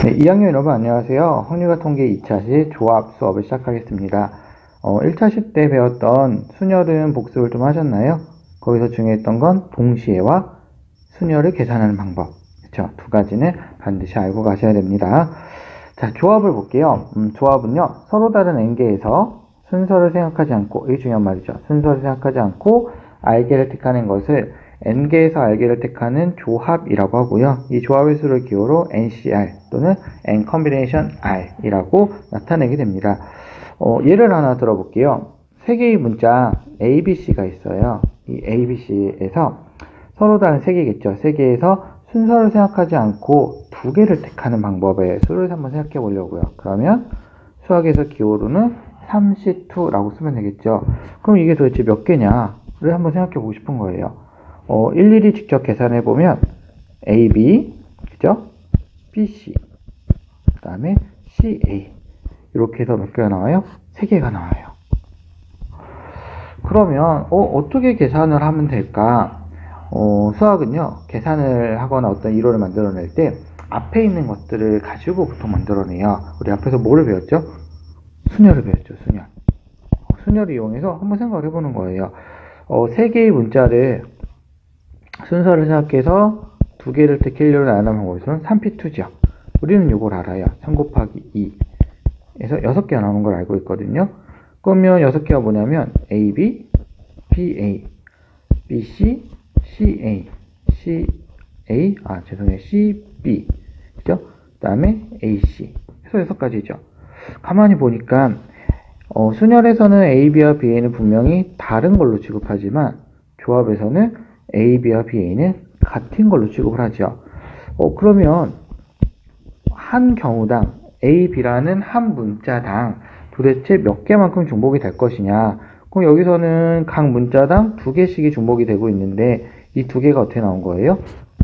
네, 2학년 여러분 안녕하세요. 확률과 통계 2차시 조합 수업을 시작하겠습니다. 1차시 때 배웠던 순열은 복습을 좀 하셨나요? 거기서 중요했던 건 동시에와 순열을 계산하는 방법. 그렇죠? 두 가지는 반드시 알고 가셔야 됩니다. 자, 조합을 볼게요. 조합은요, 서로 다른 n개에서 순서를 생각하지 않고, 이게 중요한 말이죠. 순서를 생각하지 않고 r개를 택하는 것을 n개에서 r개를 택하는 조합이라고 하고요. 이 조합의 수를 기호로 NCR 또는 N combination R이라고 나타내게 됩니다. 예를 하나 들어볼게요. 세 개의 문자 ABC가 있어요. 이 ABC에서 서로 다른 세 개겠죠. 세 개에서 순서를 생각하지 않고 두 개를 택하는 방법의 수를 한번 생각해 보려고요. 그러면 수학에서 기호로는 3C2라고 쓰면 되겠죠. 그럼 이게 도대체 몇 개냐를 한번 생각해 보고 싶은 거예요. 일일이 직접 계산해 보면 AB, 그죠? BC, 그 다음에 CA 이렇게 해서 몇 개가 나와요? 3개가 나와요. 그러면 어떻게 계산을 하면 될까? 수학은요, 계산을 하거나 어떤 이론을 만들어낼 때 앞에 있는 것들을 가지고 보통 만들어내요. 우리 앞에서 뭐를 배웠죠? 순열을 배웠죠, 순열. 순열을 이용해서 한번 생각을 해보는 거예요. 3개의 문자를 순서를 생각해서 두 개를 택하려고 나누는 방법에서는 3P2죠. 우리는 이걸 알아요. 3 곱하기 2에서 6개가 나오는 걸 알고 있거든요. 그러면 6개가 뭐냐면 AB, BA, BC, CA, CB, 그죠? 그 다음에 AC. 해서 6가지죠. 가만히 보니까, 순열에서는 AB와 BA는 분명히 다른 걸로 취급하지만, 조합에서는 AB와 BA는 같은 걸로 취급을 하죠. 그러면, 한 경우당, A, B라는 한 문자당 도대체 몇 개만큼 중복이 될 것이냐. 그럼 여기서는 각 문자당 2개씩이 중복이 되고 있는데 이 2개가 어떻게 나온 거예요?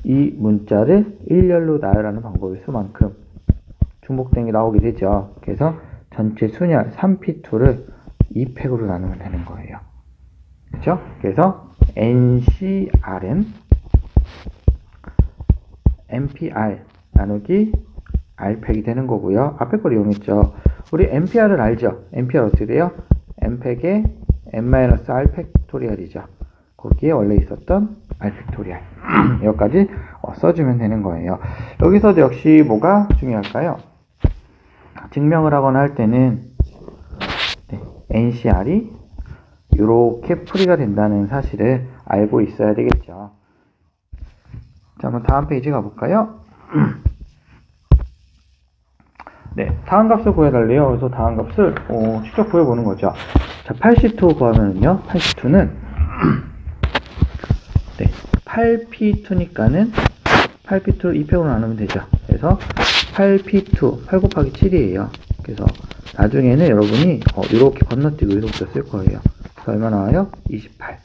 이 문자를 일렬로 나열하는 방법의 수만큼 중복된 게 나오게 되죠. 그래서 전체 순열 3P2를 2팩으로 나누면 되는 거예요. 그렇죠? 그래서 NCR은 NPR 나누기 R팩이 되는 거고요. 앞에 걸 이용했죠. 우리 NPR을 알죠? NPR 어떻게 돼요? N팩의 N-R 팩토리얼이죠. 거기에 원래 있었던 R 팩토리얼. 여기까지 써주면 되는 거예요. 여기서도 역시 뭐가 중요할까요? 증명을 하거나 할 때는 NCR이 이렇게 풀이가 된다는 사실을 알고 있어야 되겠죠. 자, 한번 다음 페이지 가볼까요? 네, 다음 값을 구해달래요. 그래서 다음 값을 직접 구해보는 거죠. 자, 82 구하면은요, 82는 8P2니까는 8P2를 2팩으로 나누면 되죠. 그래서 8P2, 8 곱하기 7이에요. 그래서 나중에는 여러분이 이렇게 건너뛰고 이렇게 쓸 거예요. 그래서 얼마 나와요? 28.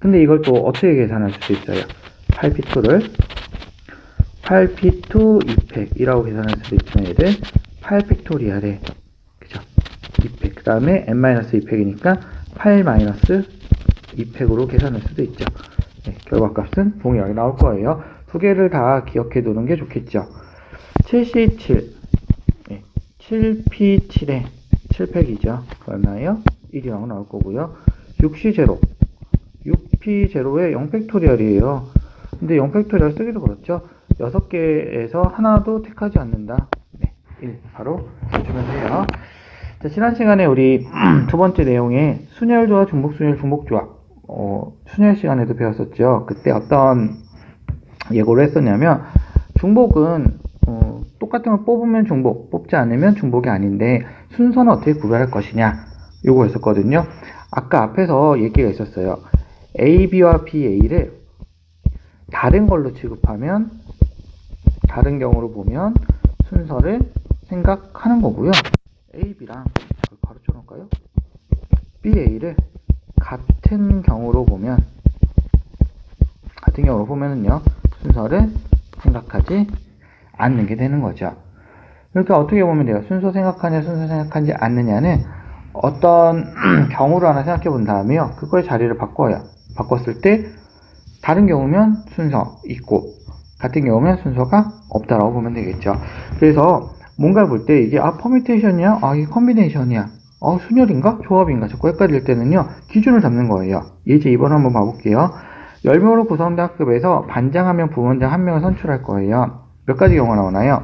근데 이걸 또 어떻게 계산할 수 있어요? 8P2를 8P2 2팩이라고 계산할 수도 있지만 얘를 8팩토리얼에 그죠? 2팩 그 다음에 n-2팩이니까 8-2팩으로 계산할 수도 있죠. 네, 결과값은 동일하게 나올 거예요. 두 개를 다 기억해 두는 게 좋겠죠. 7C7 네, 7P7에 7팩이죠. 얼마예요? 1이라고 나올 거고요. 6C0 6P0에 0팩토리얼이에요. 근데 0팩토리얼 쓰기도 그렇죠. 6개에서 하나도 택하지 않는다. 1 바로 써주면 돼요. 자, 지난 시간에 우리 두 번째 내용에 순열조합, 중복순열, 중복조합 순열 시간에도 배웠었죠. 그때 어떤 예고를 했었냐면 중복은 똑같은 걸 뽑으면 중복, 뽑지 않으면 중복이 아닌데 순서는 어떻게 구별할 것이냐 요거였었거든요. 아까 앞에서 얘기가 있었어요. AB와 BA를 다른 걸로 취급하면 다른 경우로 보면 순서를 생각하는 거고요. AB랑 가르쳐 놓을까요? BA를 같은 경우로 보면은요, 순서를 생각하지 않는 게 되는 거죠. 그러니까 어떻게 보면 돼요? 순서 생각하냐, 순서 생각하지 않느냐는 어떤 경우를 하나 생각해 본 다음에요, 그거의 자리를 바꿔요. 바꿨을 때 다른 경우면 순서 있고 같은 경우면 순서가 없다라고 보면 되겠죠. 그래서 뭔가 볼 때 이게 퍼뮤테이션이야? 이게 컨비네이션이야? 순열인가? 조합인가? 자꾸 헷갈릴 때는요, 기준을 잡는 거예요. 예제 2번 한번 봐볼게요. 10명으로 구성된 학급에서 반장 1명, 부반장 1명을 선출할 거예요. 몇 가지 경우가 나오나요?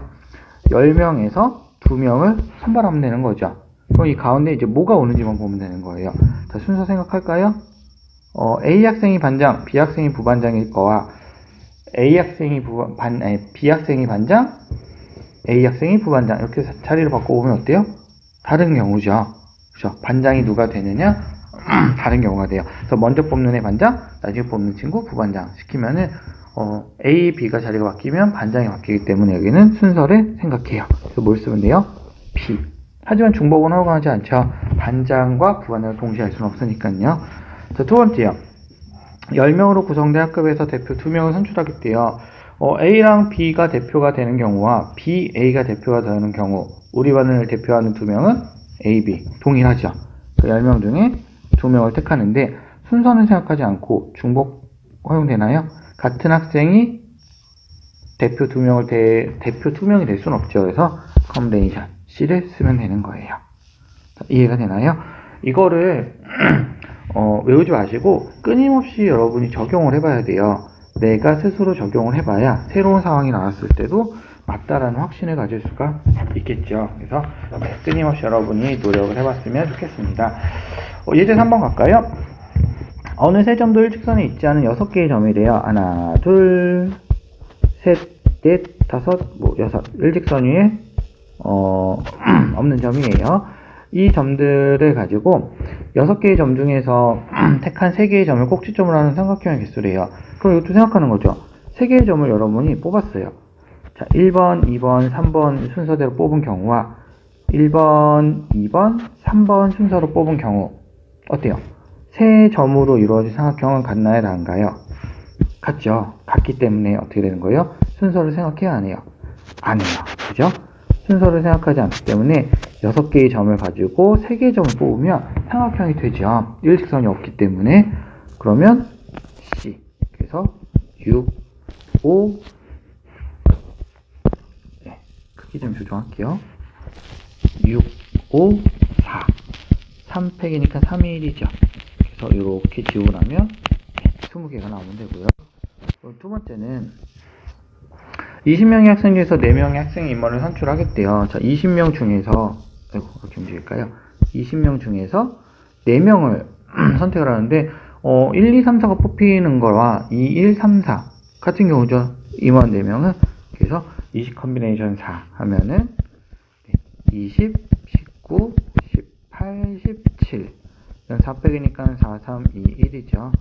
10명에서 2명을 선발하면 되는 거죠. 그럼 이 가운데 이제 뭐가 오는지만 보면 되는 거예요. 자, 순서 생각할까요? A 학생이 반장, B 학생이 부반장일 거와 B 학생이 반장, A 학생이 부반장 이렇게 자리를 바꿔보면 어때요? 다른 경우죠. 그렇죠? 반장이 누가 되느냐? 다른 경우가 돼요. 그래서 먼저 뽑는 애 반장, 나중에 뽑는 친구 부반장 시키면은 A, B가 자리가 바뀌면 반장이 바뀌기 때문에 여기는 순서를 생각해요. 그래서 뭘 쓰면 돼요? B. 하지만 중복은 허가하지 않죠. 반장과 부반장을 동시에 할 수는 없으니까요. 자, 두 번째요. 10명으로 구성된 학급에서 대표 2명을 선출하겠대요. A랑 B가 대표가 되는 경우와 B, A가 대표가 되는 경우, 우리 반을 대표하는 2명은 A, B 동일하죠. 그 10명 중에 2명을 택하는데 순서는 생각하지 않고 중복 허용되나요? 같은 학생이 대표 2명이 될 수는 없죠. 그래서 컨비네이션 C를 쓰면 되는 거예요. 이해가 되나요? 이거를 외우지 마시고 끊임없이 여러분이 적용을 해봐야 돼요. 내가 스스로 적용을 해봐야 새로운 상황이 나왔을 때도 맞다라는 확신을 가질 수가 있겠죠. 그래서 끊임없이 여러분이 노력을 해봤으면 좋겠습니다. 예제 3번 갈까요? 어느 세 점도 일직선에 있지 않은 6개의 점이래요. 하나, 둘, 셋, 넷, 다섯, 여섯. 일직선 위에 없는 점이에요. 이 점들을 가지고 6개의 점 중에서 택한 3개의 점을 꼭지점으로 하는 삼각형의 개수래요. 그럼 이것도 생각하는 거죠. 3개의 점을 여러분이 뽑았어요. 자, 1번, 2번, 3번 순서대로 뽑은 경우와 1번, 2번, 3번 순서로 뽑은 경우 어때요? 세 점으로 이루어진 삼각형은 같나요? 다른가요? 같죠. 같기 때문에 어떻게 되는 거예요? 순서를 생각해야 안 해요? 안 해요. 그죠? 순서를 생각하지 않기 때문에 6개의 점을 가지고 3개의 점을 뽑으면 삼각형이 되죠. 일직선이 없기 때문에. 그러면 C. 그래서 6, 5, 크기 좀 조정할게요. 6, 5, 4. 3팩이니까 3이 1이죠. 그래서 이렇게 지우고 나면 20개가 나오면 되고요. 두 번째는 20명의 학생 중에서 4명의 학생 인원을 선출하겠대요. 자, 20명 중에서 어떻게 움직일까요? 20명 중에서 4명을 선택을 하는데 1, 2, 3, 4가 뽑히는 거와 2, 1, 3, 4 같은 경우죠. 임원 4명은. 그래서 20 컨비네이션 4 하면은 20, 19, 18, 17 4팩이니까 4, 3, 2, 1이죠.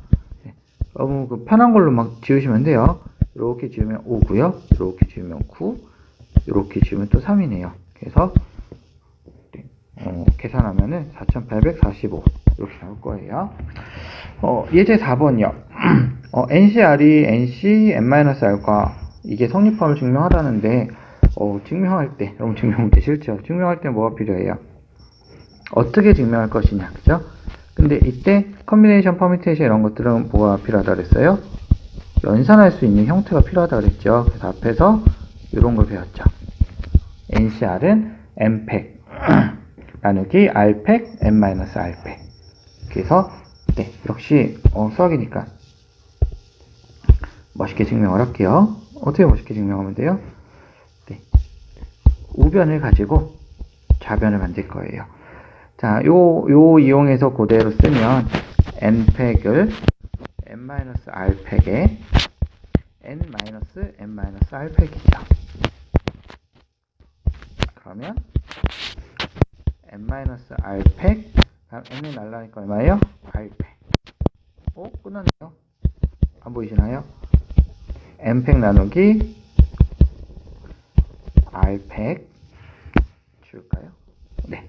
너무 편한 걸로 막 지우시면 돼요. 이렇게 지우면 5고요. 이렇게 지우면 9. 이렇게 지우면 또 3이네요. 그래서 계산하면은 4,845 이렇게 나올 거예요. 예제 4번이요. NCR이 NC N-R과 이게 성립함을 증명하라는데 증명할 때, 여러분 증명 문제 싫죠? 증명할 때 뭐가 필요해요? 어떻게 증명할 것이냐, 그죠? 근데 이때 컨비네이션, 퍼뮤테이션 이런 것들은 뭐가 필요하다 그랬어요? 연산할 수 있는 형태가 필요하다 그랬죠. 그래서 앞에서 이런 걸 배웠죠. NCR은 N팩 나누기 R팩 N-R팩. 그래서 역시 수학이니까 멋있게 증명을 할게요. 어떻게 멋있게 증명하면 돼요? 우변을 가지고 좌변을 만들 거예요. 자, 요 이용해서 그대로 쓰면 N팩을 N-R팩에 N-N-R팩이죠. 그러면 N-R팩 다음 N이 날라니까 얼마예요? R팩. 끝났네요. 안 보이시나요? N팩 나누기 R팩 지울까요? 네.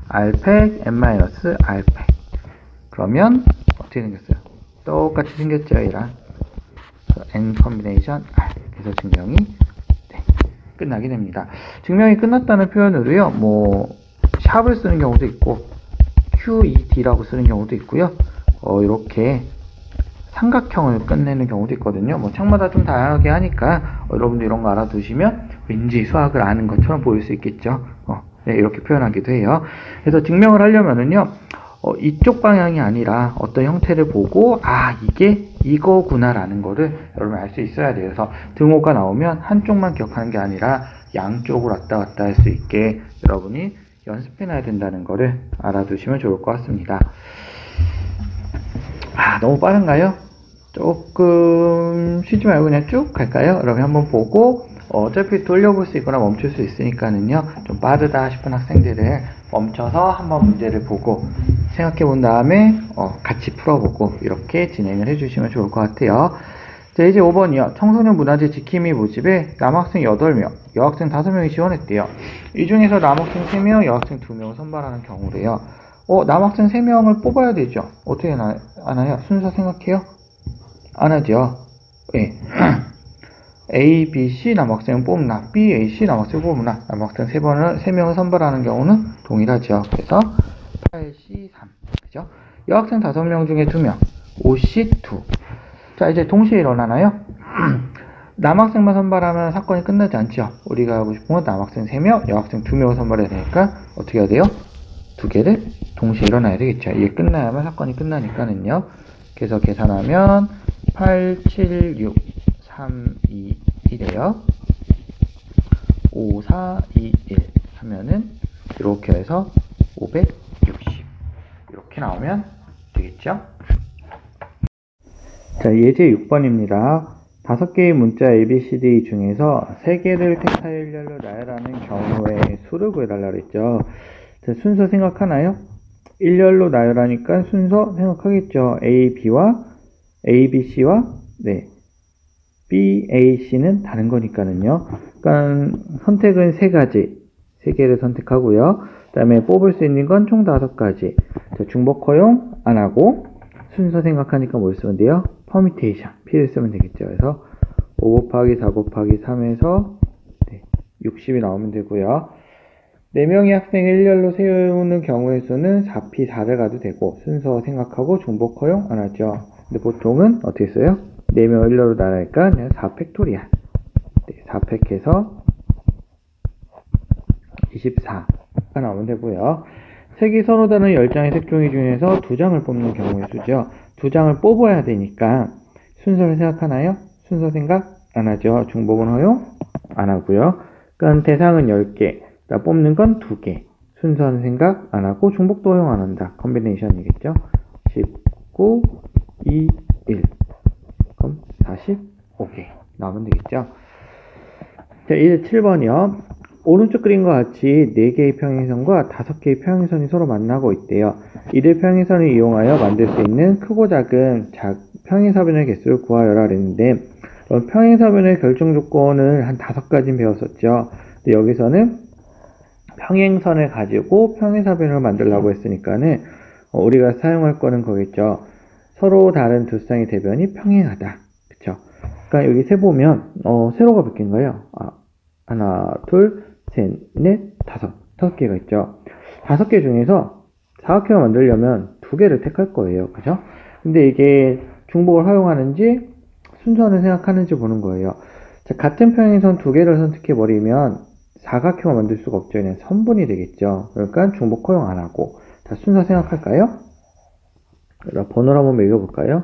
R팩 N-R팩. 그러면 어떻게 생겼어요? 똑같이 생겼죠, 얘랑. N 컨비네이션 R. 그래서 증명이 끝나게 됩니다. 증명이 끝났다는 표현으로요, 샵을 쓰는 경우도 있고, QED라고 쓰는 경우도 있고요, 이렇게 삼각형을 끝내는 경우도 있거든요. 창마다 좀 다양하게 하니까, 여러분도 이런 거 알아두시면 왠지 수학을 아는 것처럼 보일 수 있겠죠. 네, 이렇게 표현하기도 해요. 그래서 증명을 하려면은요, 이쪽 방향이 아니라 어떤 형태를 보고, 이게 이거구나라는 거를 여러분 알 수 있어야 돼요. 그래서 등호가 나오면 한쪽만 기억하는 게 아니라 양쪽으로 왔다 갔다 할 수 있게 여러분이 연습해놔야 된다는 거를 알아두시면 좋을 것 같습니다. 너무 빠른가요? 조금 쉬지 말고 그냥 쭉 갈까요? 여러분 한번 보고 어차피 돌려볼 수 있거나 멈출 수 있으니까는요, 좀 빠르다 싶은 학생들을 멈춰서 한번 문제를 보고 생각해 본 다음에 같이 풀어보고 이렇게 진행을 해주시면 좋을 것 같아요. 자, 이제 5번이요. 청소년 문화재 지킴이 모집에 남학생 8명, 여학생 5명이 지원했대요. 이 중에서 남학생 3명, 여학생 2명을 선발하는 경우래요. 남학생 3명을 뽑아야 되죠. 어떻게 하나요? 순서 생각해요? 안 하죠. 예. A, B, C 남학생은 뽑나, B, A, C 남학생을 뽑나, 남학생 3명을 선발하는 경우는 동일하죠. 그래서 8, C, 3. 그죠? 여학생 5명 중에 2명, 5, C, 2. 자, 이제 동시에 일어나나요? 남학생만 선발하면 사건이 끝나지 않죠. 우리가 하고 싶은 건 남학생 3명, 여학생 2명을 선발해야 되니까 어떻게 해야 돼요? 2개를 동시에 일어나야 되겠죠. 이게 끝나야만 사건이 끝나니까는요. 그래서 계산하면 8, 7, 6, 3, 2, 1이에요. 5, 4, 2, 1 하면은 이렇게 해서 560 이렇게 나오면 되겠죠. 자, 예제 6번입니다. 5개의 문자 ABCD 중에서 3개를 텍스타 일렬로 나열하는 경우의 수를 구해달라고 했죠. 자, 순서 생각하나요? 일렬로 나열하니까 순서 생각하겠죠. A, B와 A, B, C와 B, A, C는 다른 거니까는요. 그러니까 선택은 3가지, 3개를 선택하고요. 그 다음에 뽑을 수 있는 건 총 5가지. 자, 중복 허용 안 하고 순서 생각하니까 뭘 쓰면 돼요? 퍼미테이션, P를 쓰면 되겠죠. 그래서 5 곱하기 4 곱하기 3에서 60이 나오면 되고요. 4명의 학생을 일렬로 세우는 경우의 수는 4P 4를 가도 되고 순서 생각하고 중복 허용 안 하죠. 근데 보통은 어떻게 써요? 4명을 일렬로 나열하니까 그냥 4팩토리얼 4팩해서 24가 나오면 되고요. 색이 서로 다른 10장의 색종이 중에서 2장을 뽑는 경우의 수죠. 2장을 뽑아야 되니까 순서를 생각하나요? 순서 생각 안 하죠. 중복은 허용 안 하고요. 그러니까 대상은 10개, 뽑는 건 2개. 순서는 생각 안 하고 중복도 허용 안 한다. 컨비네이션이겠죠. 19, 2, 1. 그럼 45개 나오면 되겠죠. 자, 이제 7번이요. 오른쪽 그림과 같이 4개의 평행선과 5개의 평행선이 서로 만나고 있대요. 이들 평행선을 이용하여 만들 수 있는 크고 작은 평행사변의 개수를 구하여라 그랬는데, 평행사변의 결정 조건을 한 5가지 배웠었죠. 근데 여기서는 평행선을 가지고 평행사변을 만들려고 했으니까는 우리가 사용할 거는 거겠죠. 서로 다른 두 쌍의 대변이 평행하다. 그쵸? 그러니까 여기 세보면 세로가 몇 개인가요? 하나, 둘, 셋, 넷, 5개가 있죠. 5개 중에서 사각형을 만들려면 2개를 택할 거예요. 그죠? 근데 이게 중복을 허용하는지 순서는 생각하는지 보는 거예요. 자, 같은 평행선 2개를 선택해버리면 사각형을 만들 수가 없죠. 그냥 선분이 되겠죠. 그러니까 중복 허용 안 하고. 자, 순서 생각할까요? 번호를 한번 매겨볼까요?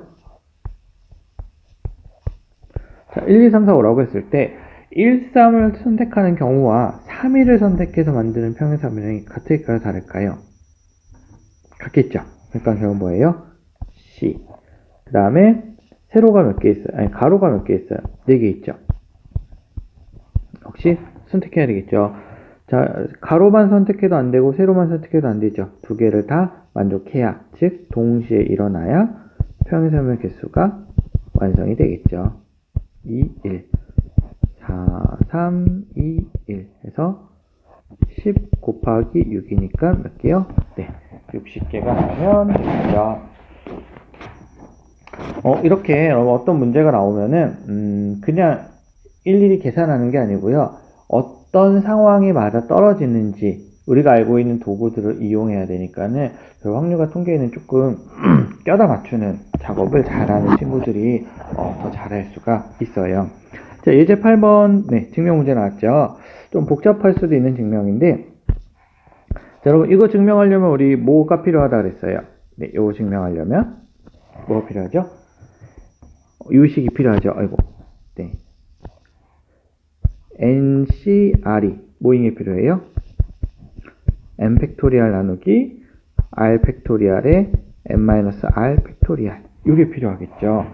자, 1, 2, 3, 4, 5라고 했을 때 1, 3을 선택하는 경우와 3, 2를 선택해서 만드는 평행사변이 같을까요? 다를까요? 같겠죠. 그러니까 결국 뭐예요? C. 그 다음에 세로가 몇 개 있어요? 아니, 가로가 몇 개 있어요? 4개 있죠. 역시 선택해야 되겠죠. 자, 가로만 선택해도 안 되고 세로만 선택해도 안 되죠. 2개를 다 만족해야, 즉 동시에 일어나야 평행사변 개수가 완성이 되겠죠. 2, 1, 4, 3, 2, 1 해서 10 곱하기 6이니까 몇 개요? 네, 60개가 나오면 되겠죠. 이렇게 어떤 문제가 나오면은 그냥 일일이 계산하는 게 아니고요. 어떤 상황이 맞아 떨어지는지 우리가 알고 있는 도구들을 이용해야 되니까는 확률과 통계에는 조금 껴다 맞추는 작업을 잘하는 친구들이 더 잘할 수가 있어요. 자, 예제 8번, 네, 증명 문제 나왔죠. 좀 복잡할 수도 있는 증명인데, 자, 여러분, 이거 증명하려면 우리 뭐가 필요하다 그랬어요? 네, 이거 증명하려면 뭐가 필요하죠? 유식이 필요하죠. 아이고, 네. NCR이 모임이 필요해요. n 팩토리알 나누기 r 팩토리알에 n-r 팩토리알. 이게 필요하겠죠.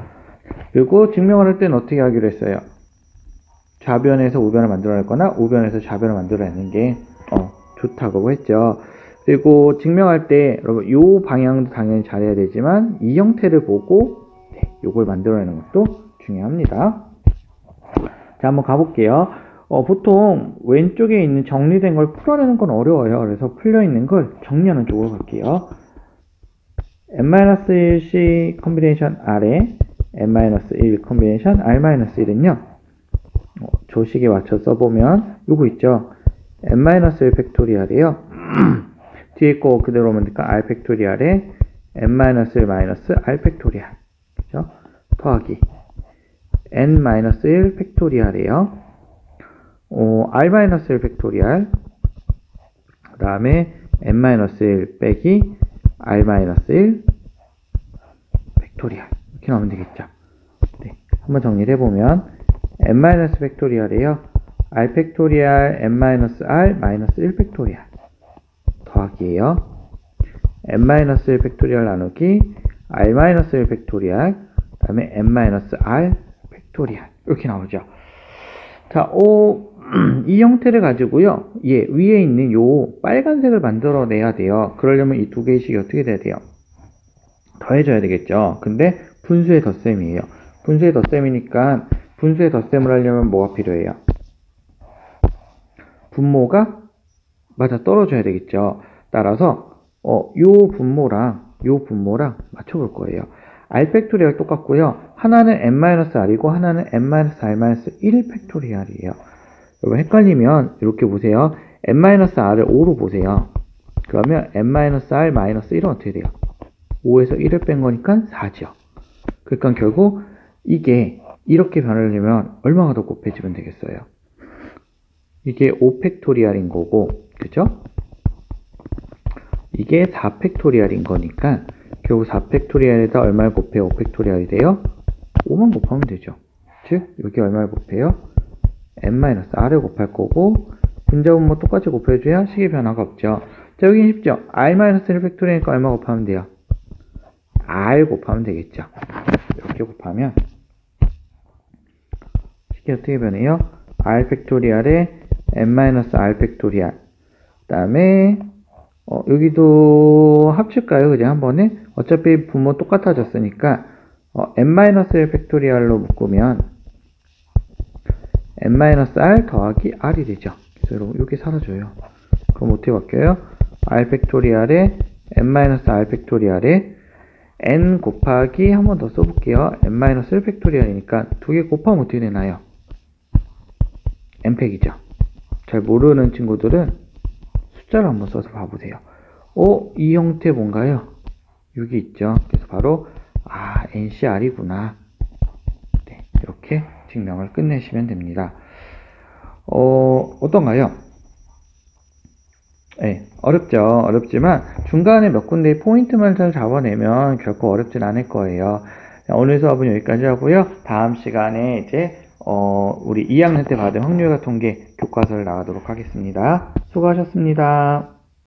그리고 증명을 할 때는 어떻게 하기로 했어요? 좌변에서 우변을 만들어낼 거나 우변에서 좌변을 만들어내는 게 좋다고 했죠. 그리고 증명할 때 여러분 요 방향도 당연히 잘해야 되지만 이 형태를 보고 요걸 만들어내는 것도 중요합니다. 자, 한번 가볼게요. 보통 왼쪽에 있는 정리된 걸 풀어내는 건 어려워요. 그래서 풀려있는 걸 정리하는 쪽으로 갈게요. n-1c 컨비네이션 r에 n-1 컨비네이션 r-1은요. 조식에 맞춰 써보면 요거 있죠. n-1 팩토리알이에요. 뒤에 거 그대로 오면 되니까 r 팩토리알에 n-1 마이너스 r 팩토리알. 그죠? 더하기 n-1 팩토리알이에요. r-1 팩토리알 그 다음에 n-1 빼기 r-1 팩토리알 이렇게 나오면 되겠죠. 네, 한번 정리를 해보면 n- 팩토리알이에요. r 팩토리알 n-r 마이너스 1 팩토리알 더하기예요. n-1 팩토리알 나누기 r-1 팩토리알 그 다음에 n-r 팩토리알 이렇게 나오죠. 자, 이 형태를 가지고요. 위에 있는 요 빨간색을 만들어내야 돼요. 그러려면 이 두 개의 식이 어떻게 돼야 돼요? 더해져야 되겠죠. 근데 분수의 덧셈이에요. 분수의 덧셈이니까 분수의 덧셈을 하려면 뭐가 필요해요? 분모가 맞아 떨어져야 되겠죠. 따라서 요 분모랑 맞춰볼 거예요. r 팩토리알 똑같고요. 하나는 n-r이고 하나는 n-r-1 팩토리알이에요. 여러분 헷갈리면 이렇게 보세요. n-r을 5로 보세요. 그러면 n-r-1은 어떻게 돼요? 5에서 1을 뺀 거니까 4죠. 그러니까 결국 이게 이렇게 변하려면 얼마가 더 곱해지면 되겠어요? 이게 5팩토리알인 거고, 그죠? 이게 4팩토리알인 거니까 결국 4팩토리알에다 얼마를 곱해야 5팩토리알이 돼요? 5만 곱하면 되죠. 즉 여기 얼마를 곱해요? n-r을 곱할 거고 분자분모 똑같이 곱해줘야 식의 변화가 없죠. 자, 여기 쉽죠? r-1 팩토리니까 얼마 곱하면 돼요? r 곱하면 되겠죠. 이렇게 곱하면 식이 어떻게 변해요? r 팩토리알에 n-r 팩토리알 그 다음에 여기도 합칠까요? 그냥 한 번에? 어차피 분모 똑같아졌으니까 n-1 팩토리알로 묶으면 n-r 더하기 r이 되죠. 그래서 여러분 이렇게 사라져요. 그럼 어떻게 바뀌어요? r 팩토리알에 n-r 팩토리알에 n 곱하기 한 번 더 써볼게요. n-1 팩토리알이니까 두 개 곱하면 어떻게 되나요? n팩이죠. 잘 모르는 친구들은 숫자를 한번 써서 봐보세요. 이 형태 뭔가요? 여기 있죠. 그래서 바로 NCR이구나. 네, 이렇게 증명을 끝내시면 됩니다. 어떤가요? 네, 어렵죠. 어렵지만 중간에 몇 군데의 포인트만 잘 잡아내면 결코 어렵진 않을 거예요. 오늘 수업은 여기까지 하고요. 다음 시간에 이제 우리 2학년 때 받은 확률과 통계 교과서를 나가도록 하겠습니다. 수고하셨습니다.